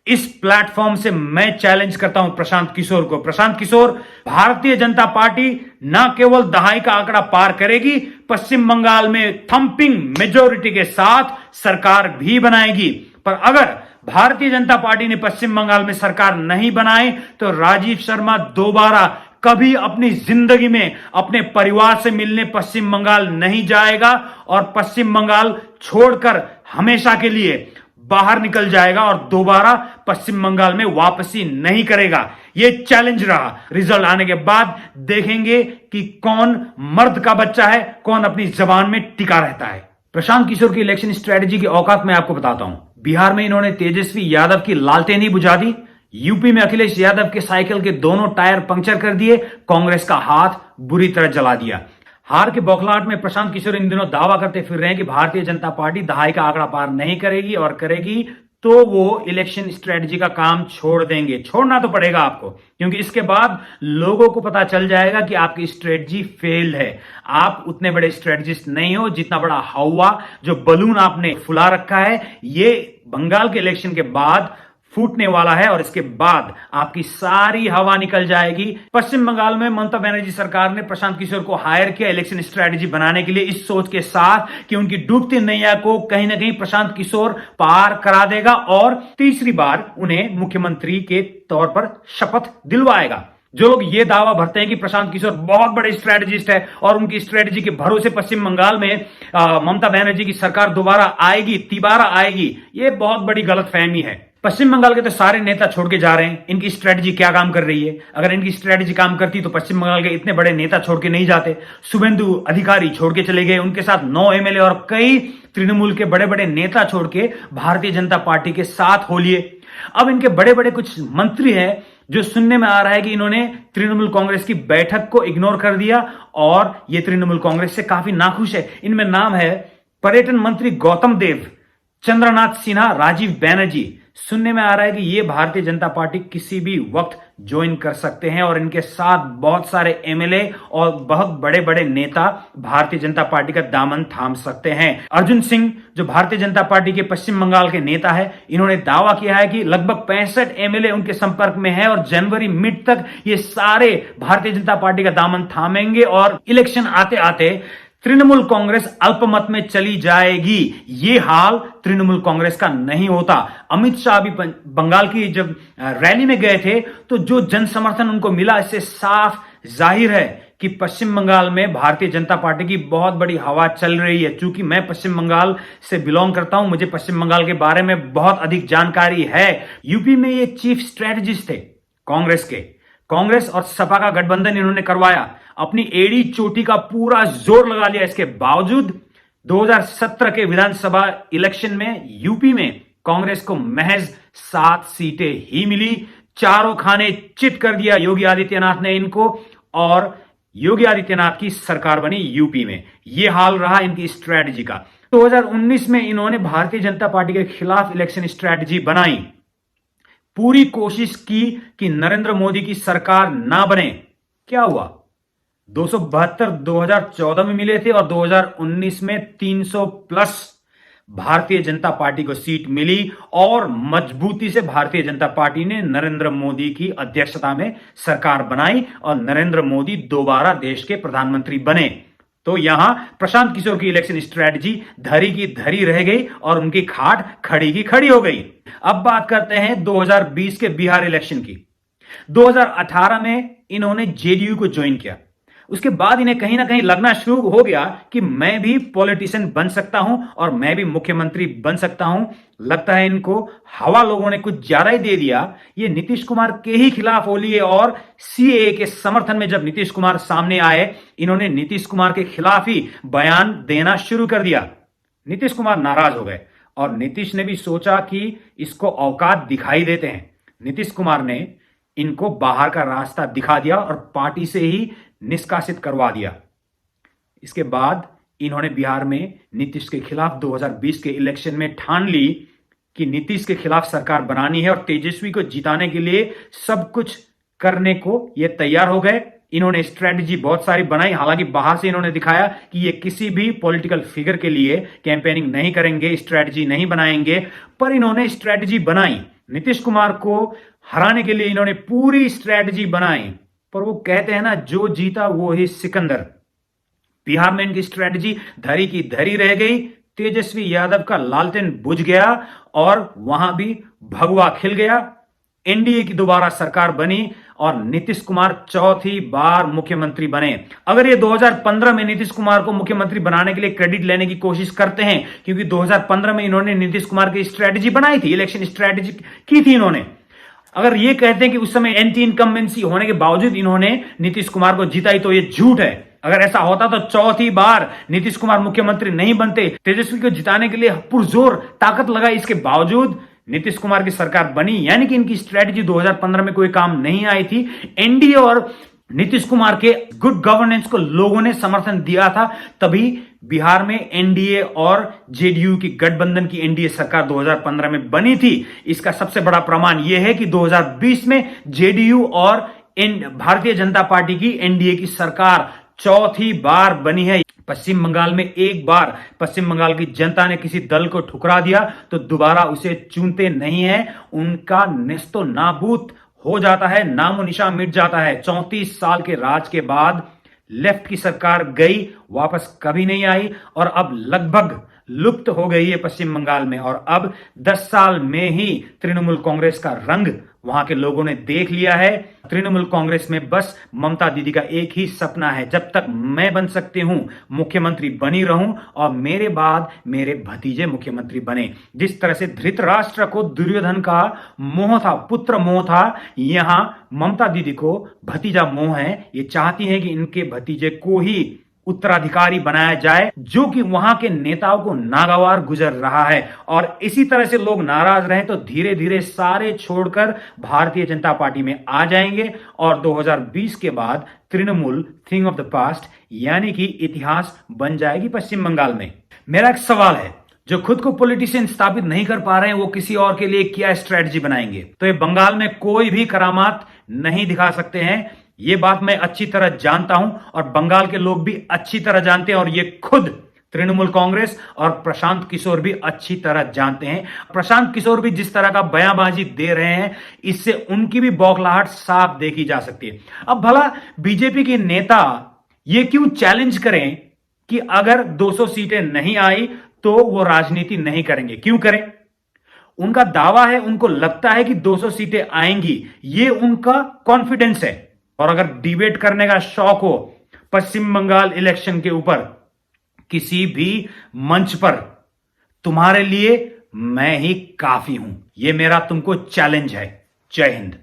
इस प्लेटफॉर्म से मैं चैलेंज करता हूं प्रशांत किशोर को। प्रशांत किशोर, भारतीय जनता पार्टी न केवल दहाई का आंकड़ा पार करेगी, पश्चिम बंगाल में थंपिंग मेजोरिटी के साथ सरकार भी बनाएगी। पर अगर भारतीय जनता पार्टी ने पश्चिम बंगाल में सरकार नहीं बनाई तो राजीव शर्मा दोबारा कभी अपनी जिंदगी में अपने परिवार से मिलने पश्चिम बंगाल नहीं जाएगा और पश्चिम बंगाल छोड़कर हमेशा के लिए बाहर निकल जाएगा और दोबारा पश्चिम बंगाल में वापसी नहीं करेगा। यह चैलेंज रहा। रिजल्ट आने के बाद देखेंगे कि कौन मर्द का बच्चा है, कौन अपनी जबान में टिका रहता है। प्रशांत किशोर की इलेक्शन स्ट्रेटजी की औकात मैं आपको बताता हूं। बिहार में इन्होंने तेजस्वी यादव की लालटेन ही बुझा दी। यूपी में अखिलेश यादव के साइकिल के दोनों टायर पंक्चर कर दिए। कांग्रेस का हाथ बुरी तरह जला दिया। हार के बौखलाहट में प्रशांत किशोर इन दिनों दावा करते फिर रहे हैं कि भारतीय जनता पार्टी दहाई का आंकड़ा पार नहीं करेगी और करेगी तो वो इलेक्शन स्ट्रेटजी का काम छोड़ देंगे। छोड़ना तो पड़ेगा आपको, क्योंकि इसके बाद लोगों को पता चल जाएगा कि आपकी स्ट्रेटजी फेल्ड है। आप उतने बड़े स्ट्रेटजिस्ट नहीं हो जितना बड़ा हवा जो बलून आपने फुला रखा है, ये बंगाल के इलेक्शन के बाद फूटने वाला है और इसके बाद आपकी सारी हवा निकल जाएगी। पश्चिम बंगाल में ममता बनर्जी सरकार ने प्रशांत किशोर को हायर किया इलेक्शन स्ट्रेटजी बनाने के लिए, इस सोच के साथ कि उनकी डूबती नैया को कहीं ना कहीं प्रशांत किशोर पार करा देगा और तीसरी बार उन्हें मुख्यमंत्री के तौर पर शपथ दिलवाएगा। जो लोग ये दावा भरते हैं कि प्रशांत किशोर बहुत बड़े स्ट्रेटजिस्ट है और उनकी स्ट्रेटजी के भरोसे पश्चिम बंगाल में ममता बनर्जी की सरकार दोबारा आएगी, तिबारा आएगी, ये बहुत बड़ी गलतफहमी है। पश्चिम बंगाल के तो सारे नेता छोड़ के जा रहे हैं। इनकी स्ट्रेटजी क्या काम कर रही है? अगर इनकी स्ट्रेटजी काम करती तो पश्चिम बंगाल के इतने बड़े नेता छोड़ के नहीं जाते। शुभेंदु अधिकारी छोड़ के चले गए, उनके साथ 9 एमएलए और कई तृणमूल के बड़े बड़े नेता छोड़ के भारतीय जनता पार्टी के साथ हो लिए। अब इनके बड़े बड़े कुछ मंत्री हैं जो सुनने में आ रहा है कि इन्होंने तृणमूल कांग्रेस की बैठक को इग्नोर कर दिया और ये तृणमूल कांग्रेस से काफी नाखुश है। इनमें नाम है पर्यटन मंत्री गौतम देव, चंद्रनाथ सिन्हा, राजीव बैनर्जी। सुनने में आ रहा है कि ये भारतीय जनता पार्टी किसी भी वक्त ज्वाइन कर सकते हैं और इनके साथ बहुत सारे एमएलए और बहुत बड़े बड़े नेता भारतीय जनता पार्टी का दामन थाम सकते हैं। अर्जुन सिंह जो भारतीय जनता पार्टी के पश्चिम बंगाल के नेता है, इन्होंने दावा किया है कि लगभग 65 एमएलए उनके संपर्क में है और जनवरी मिड तक ये सारे भारतीय जनता पार्टी का दामन थामेंगे और इलेक्शन आते आते तृणमूल कांग्रेस अल्पमत में चली जाएगी। ये हाल तृणमूल कांग्रेस का नहीं होता। अमित शाह भी बंगाल की जब रैली में गए थे तो जो जन समर्थन उनको मिला, इससे साफ जाहिर है कि पश्चिम बंगाल में भारतीय जनता पार्टी की बहुत बड़ी हवा चल रही है। चूंकि मैं पश्चिम बंगाल से बिलोंग करता हूं, मुझे पश्चिम बंगाल के बारे में बहुत अधिक जानकारी है। यूपी में ये चीफ स्ट्रेटजिस्ट थे कांग्रेस के। कांग्रेस और सपा का गठबंधन इन्होंने करवाया, अपनी एड़ी चोटी का पूरा जोर लगा लिया। इसके बावजूद 2017 के विधानसभा इलेक्शन में यूपी में कांग्रेस को महज 7 सीटें ही मिली। चारों खाने चित कर दिया योगी आदित्यनाथ ने इनको और योगी आदित्यनाथ की सरकार बनी यूपी में। यह हाल रहा इनकी स्ट्रेटजी का। 2019 में इन्होंने भारतीय जनता पार्टी के खिलाफ इलेक्शन स्ट्रेटजी बनाई, पूरी कोशिश की कि नरेंद्र मोदी की सरकार ना बने। क्या हुआ? 272 2014 में मिले थे और 2019 में 300 प्लस भारतीय जनता पार्टी को सीट मिली और मजबूती से भारतीय जनता पार्टी ने नरेंद्र मोदी की अध्यक्षता में सरकार बनाई और नरेंद्र मोदी दोबारा देश के प्रधानमंत्री बने। तो यहां प्रशांत किशोर की इलेक्शन स्ट्रेटजी धरी की धरी रह गई और उनकी खाट खड़ी की खड़ी हो गई। अब बात करते हैं 2020 के बिहार इलेक्शन की। 2018 में इन्होंने जेडीयू को ज्वाइन किया। उसके बाद इन्हें कहीं ना कहीं लगना शुरू हो गया कि मैं भी पॉलिटिशियन बन सकता हूं और मैं भी मुख्यमंत्री बन सकता हूं। लगता है इनको हवा लोगों ने कुछ ज्यादा ही दे दिया। ये नीतीश कुमार के ही खिलाफ हो लिए और सीएए के समर्थन में जब नीतीश कुमार सामने आए, इन्होंने नीतीश कुमार के खिलाफ ही बयान देना शुरू कर दिया। नीतीश कुमार नाराज हो गए और नीतीश ने भी सोचा कि इसको औकात दिखाई देते हैं। नीतीश कुमार ने इनको बाहर का रास्ता दिखा दिया और पार्टी से ही निष्कासित करवा दिया। इसके बाद इन्होंने बिहार में नीतीश के खिलाफ 2020 के इलेक्शन में ठान ली कि नीतीश के खिलाफ सरकार बनानी है और तेजस्वी को जिताने के लिए सब कुछ करने को ये तैयार हो गए। इन्होंने स्ट्रेटजी बहुत सारी बनाई। हालांकि बाहर से इन्होंने दिखाया कि ये किसी भी पॉलिटिकल फिगर के लिए कैंपेनिंग नहीं करेंगे, स्ट्रेटजी नहीं बनाएंगे, पर इन्होंने स्ट्रेटजी बनाई नीतीश कुमार को हराने के लिए इन्होंने पूरी स्ट्रेटजी बनाई, पर वो कहते हैं ना, जो जीता वो ही सिकंदर। बिहार में इनकी स्ट्रेटजी धरी की धरी रह गई। तेजस्वी यादव का लालटेन बुझ गया और वहां भी भगवा खिल गया। एनडीए की दोबारा सरकार बनी और नीतीश कुमार चौथी बार मुख्यमंत्री बने। अगर ये 2015 में नीतीश कुमार को मुख्यमंत्री बनाने के लिए क्रेडिट लेने की कोशिश करते हैं, क्योंकि 2015 में इन्होंने नीतीश कुमार की स्ट्रेटजी बनाई थी, इलेक्शन स्ट्रेटजी की थी इन्होंने, अगर ये कहते हैं कि उस समय एंटी इनकम्बेंसी होने के बावजूद इन्होंने नीतीश कुमार को जिताई, तो ये झूठ है। अगर ऐसा होता तो चौथी बार नीतीश कुमार मुख्यमंत्री नहीं बनते। तेजस्वी को जिताने के लिए पुरजोर ताकत लगाई, इसके बावजूद नीतीश कुमार की सरकार बनी, यानी कि इनकी स्ट्रेटजी 2015 में कोई काम नहीं आई थी। एनडीए और नीतीश कुमार के गुड गवर्नेंस को लोगों ने समर्थन दिया था, तभी बिहार में एनडीए और जेडीयू की गठबंधन की एनडीए सरकार 2015 में बनी थी। इसका सबसे बड़ा प्रमाण यह है कि 2020 में जेडीयू और भारतीय जनता पार्टी की एनडीए की सरकार चौथी बार बनी है। पश्चिम बंगाल में एक बार पश्चिम बंगाल की जनता ने किसी दल को ठुकरा दिया तो दोबारा उसे चुनते नहीं है, उनका नेस्तो नाबूद हो जाता है, नामो निशान मिट जाता है। 34 साल के राज के बाद लेफ्ट की सरकार गई, वापस कभी नहीं आई और अब लगभग लुप्त हो गई है पश्चिम बंगाल में। और अब 10 साल में ही तृणमूल कांग्रेस का रंग वहां के लोगों ने देख लिया है। तृणमूल कांग्रेस में बस ममता दीदी का एक ही सपना है, जब तक मैं बन सकती हूं मुख्यमंत्री बनी रहूं और मेरे बाद मेरे भतीजे मुख्यमंत्री बने। जिस तरह से धृतराष्ट्र को दुर्योधन का मोह था, पुत्र मोह था, यहां ममता दीदी को भतीजा मोह है। ये चाहती है कि इनके भतीजे को ही उत्तराधिकारी बनाया जाए, जो कि वहां के नेताओं को नागवार गुजर रहा है। और इसी तरह से लोग नाराज रहे तो धीरे धीरे सारे छोड़कर भारतीय जनता पार्टी में आ जाएंगे और 2020 के बाद Trinamool thing of the past यानी कि इतिहास बन जाएगी पश्चिम बंगाल में। मेरा एक सवाल है, जो खुद को पॉलिटिशियन स्थापित नहीं कर पा रहे हैं वो किसी और के लिए क्या स्ट्रेटजी बनाएंगे? तो ये बंगाल में कोई भी करामात नहीं दिखा सकते हैं, ये बात मैं अच्छी तरह जानता हूं और बंगाल के लोग भी अच्छी तरह जानते हैं और ये खुद तृणमूल कांग्रेस और प्रशांत किशोर भी अच्छी तरह जानते हैं। प्रशांत किशोर भी जिस तरह का बयानबाजी दे रहे हैं, इससे उनकी भी बौखलाहट साफ देखी जा सकती है। अब भला बीजेपी के नेता ये क्यों चैलेंज करें कि अगर 200 सीटें नहीं आई तो वो राजनीति नहीं करेंगे? क्यों करें? उनका दावा है, उनको लगता है कि 200 सीटें आएंगी, ये उनका कॉन्फिडेंस है। और अगर डिबेट करने का शौक हो पश्चिम बंगाल इलेक्शन के ऊपर किसी भी मंच पर, तुम्हारे लिए मैं ही काफी हूं, यह मेरा तुमको चैलेंज है। जय हिंद।